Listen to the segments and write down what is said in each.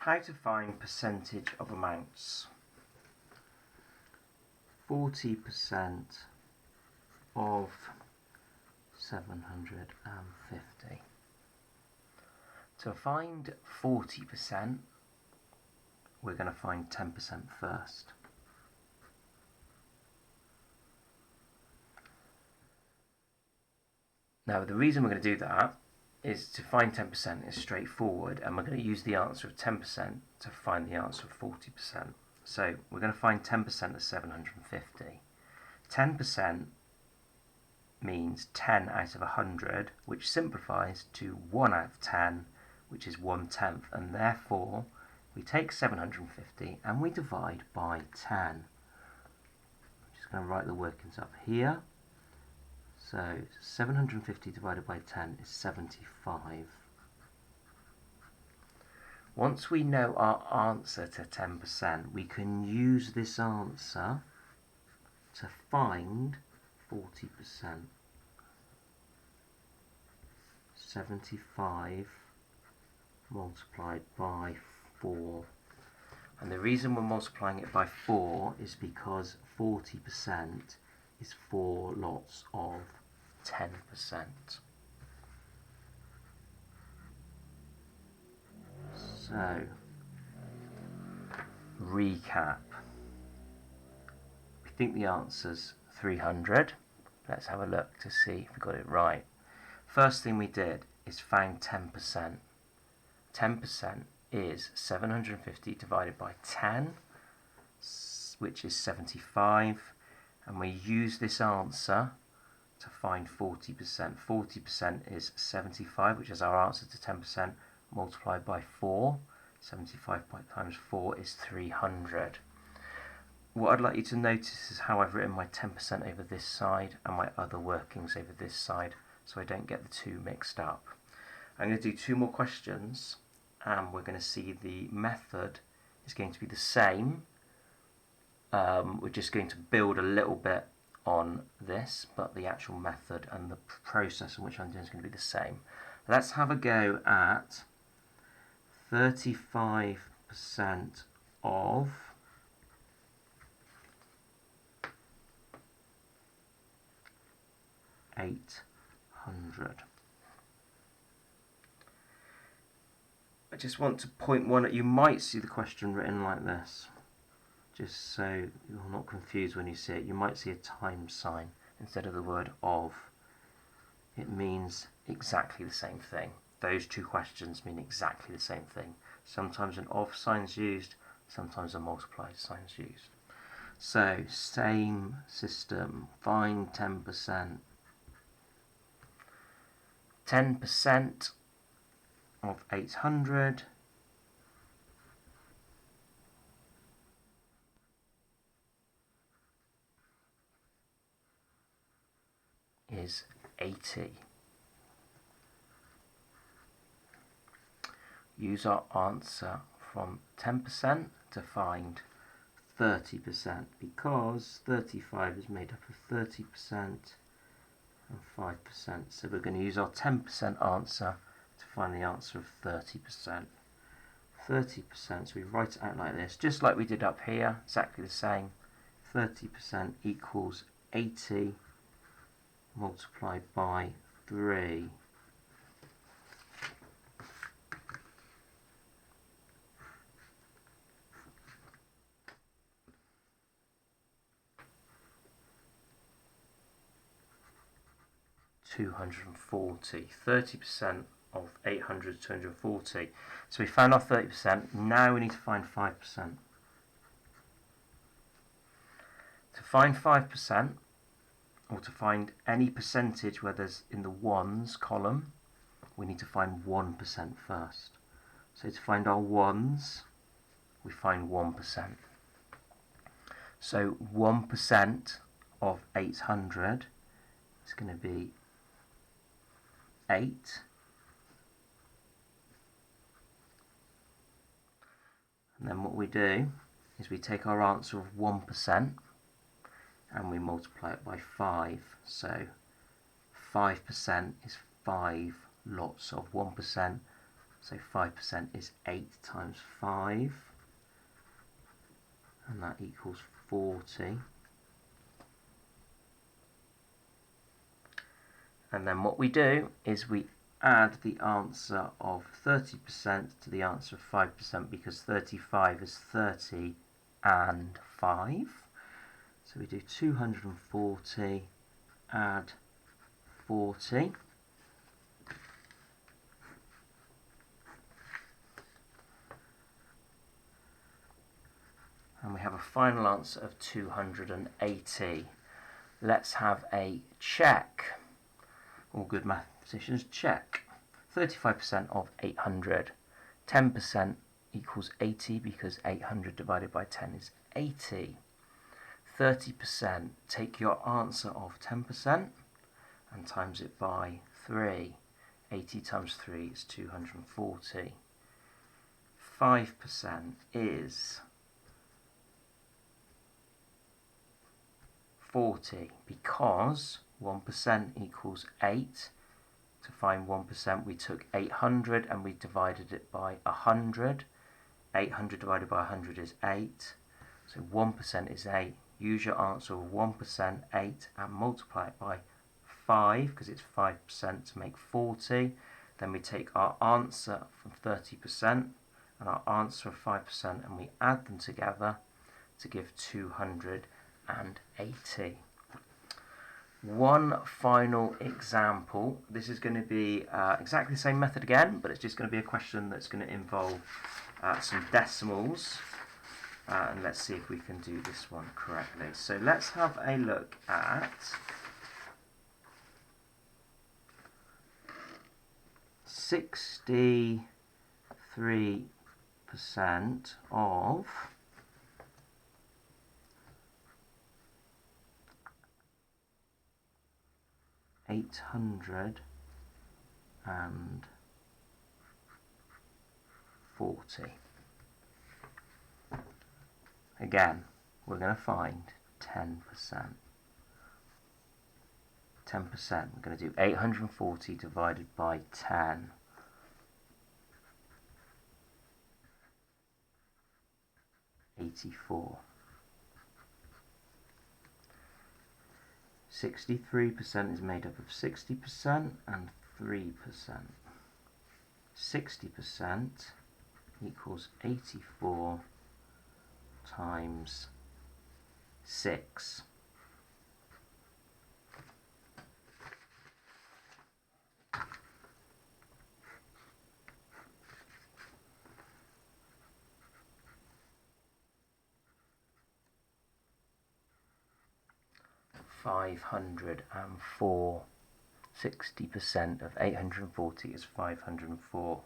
How to find percentage of amounts. 40% of 750. To find 40%, we're going to find 10% first. Now, the reason we're going to do that is to find 10% is straightforward, and we're going to use the answer of 10% to find the answer of 40%. So we're going to find 10% of 750. 10% means 10 out of 100, which simplifies to 1 out of 10, which is 1/10, and therefore we take 750 and we divide by 10. I'm just going to write the workings up here. So 750 divided by 10 is 75. Once we know our answer to 10%, we can use this answer to find 40%. 75 multiplied by 4. And the reason we're multiplying it by 4 is because 40% is 4 lots of 10%. So, recap. We think the answer's 300. Let's have a look to see if we got it right. First thing we did is found 10%. 10% is 750 divided by 10, which is 75. And we use this answer to find 40%. 40% is 75, which is our answer to 10%, multiplied by 4. 75 times 4 is 300. What I'd like you to notice is how I've written my 10% over this side and my other workings over this side, so I don't get the two mixed up. I'm going to do 2 more questions, and we're going to see the method is going to be the same. We're just going to build a little bit on this, but the actual method and the process in which I'm doing is going to be the same. Let's have a go at 35% of 800. I just want to point one at, you might see the question written like this, just so you're not confused when you see it. You might see a times sign instead of the word of. It means exactly the same thing. Those 2 questions mean exactly the same thing. Sometimes an of sign's used, sometimes a multiply sign's used. So, same system. Find 10%. 10% of 800 is 80. Use our answer from 10% to find 30%, because 35 is made up of 30% and 5%. So we're going to use our 10% answer to find the answer of 30%. 30%, so we write it out like this, just like we did up here, exactly the same. 30% equals 80 multiplied by 3. $240. 30% of 800 is 240. So we found our 30%. Now we need to find 5%. To find 5%, or to find any percentage where there's in the ones column, we need to find 1% first. So to find our ones, we find 1%. So 1% of 800 is going to be 8. And then what we do is we take our answer of 1% and we multiply it by 5. So 5% is 5 lots of 1%. So 5% is 8 times 5, and that equals 40. And then what we do is we add the answer of 30% to the answer of 5%, because 35 is 30 and 5. So we do 240 add 40. And we have a final answer of 280. Let's have a check. All good mathematicians, check. 35% of 800. 10% equals 80, because 800 divided by 10 is 80. 30%, take your answer of 10% and times it by 3. 80 times 3 is 240. 5% is 40, because 1% equals 8. To find 1%, we took 800 and we divided it by 100. 800 divided by 100 is 8. So 1% is 8. Use your answer of 1%, 8, and multiply it by 5, because it's 5%, to make 40. Then we take our answer from 30% and our answer of 5%, and we add them together to give 280. One final example. This is going to be exactly the same method again, but it's just going to be a question that's going to involve some decimals. And let's see if we can do this one correctly. So let's have a look at 63% of 840. Again, we're going to find 10%. 10%, we're going to do 840 divided by 10. 84. 63% is made up of 60% and 3%. 60% equals 84 times 6. $504. 60% of 840 is 504.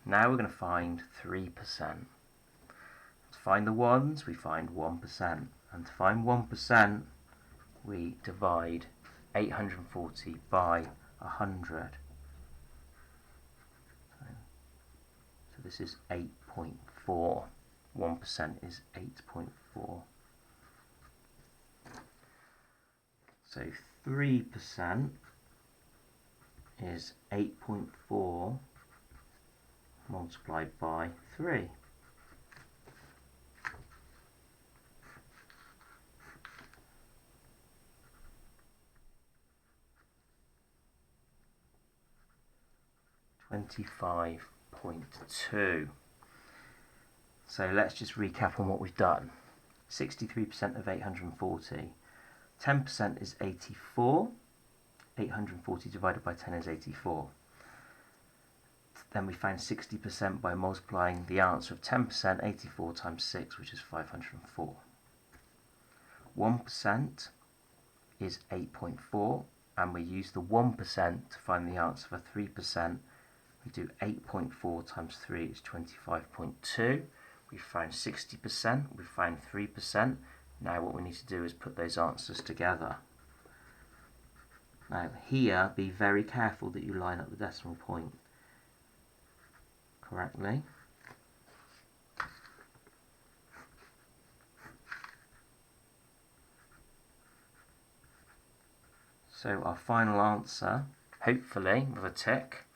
Now we're going to find 3%. To find the ones, we find 1%. And to find 1%, we divide 840 by 100. So this is 8.4. 1% is 8.4. So 3% is 8.4 multiplied by 3. $25.2. So let's just recap on what we've done. 63% of 840. 10% is 84. 840 divided by 10 is 84. Then we found 60% by multiplying the answer of 10%, 84 times 6, which is 504. 1% is 8.4, and we use the 1% to find the answer for 3%. We do 8.4 times 3 is 25.2. We found 60%, we found 3%. Now what we need to do is put those answers together. Now here, be very careful that you line up the decimal point correctly. So our final answer, hopefully with a tick,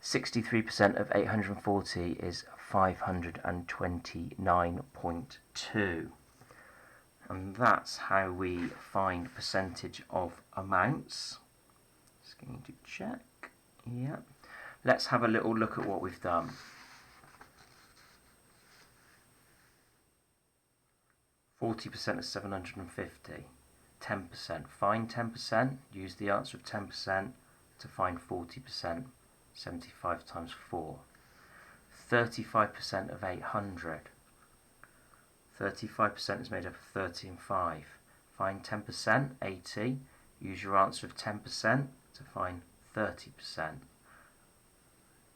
63% of 840 is 529.2. And that's how we find percentage of amounts. Just going to check. Yeah. Let's have a little look at what we've done. 40% of 750. 10%. Find 10%. Use the answer of 10% to find 40%. 75 times 4. 35% of 800. 35% is made up of 30 and 5. Find 10%, 80. Use your answer of 10% to find 30%.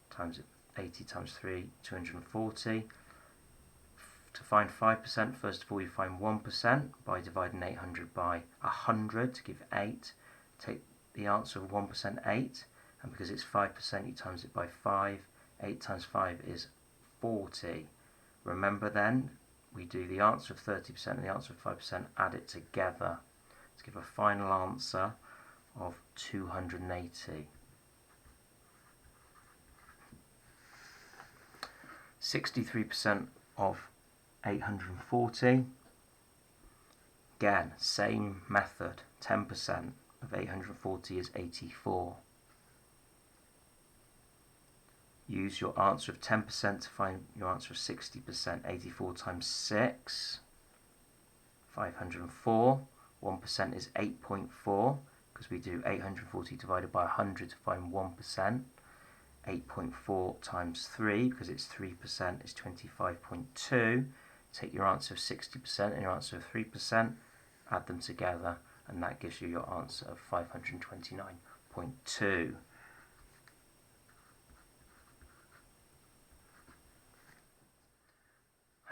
Times 80 times 3, 240. To find 5%, first of all you find 1% by dividing 800 by 100 to give 8. Take the answer of 1%, 8. And because it's 5%, you times it by 5. 8 times 5 is 40. Remember then, we do the answer of 30% and the answer of 5%, add it together to give a final answer of 280. 63% of 840. Again, same method. 10% of 840 is 84. Use your answer of 10% to find your answer of 60%. 84 times 6, 504. 1% is 8.4, because we do 840 divided by 100 to find 1%. 8.4 times 3, because it's 3%, is 25.2. Take your answer of 60% and your answer of 3%, add them together, and that gives you your answer of 529.2.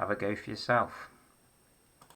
Have a go for yourself.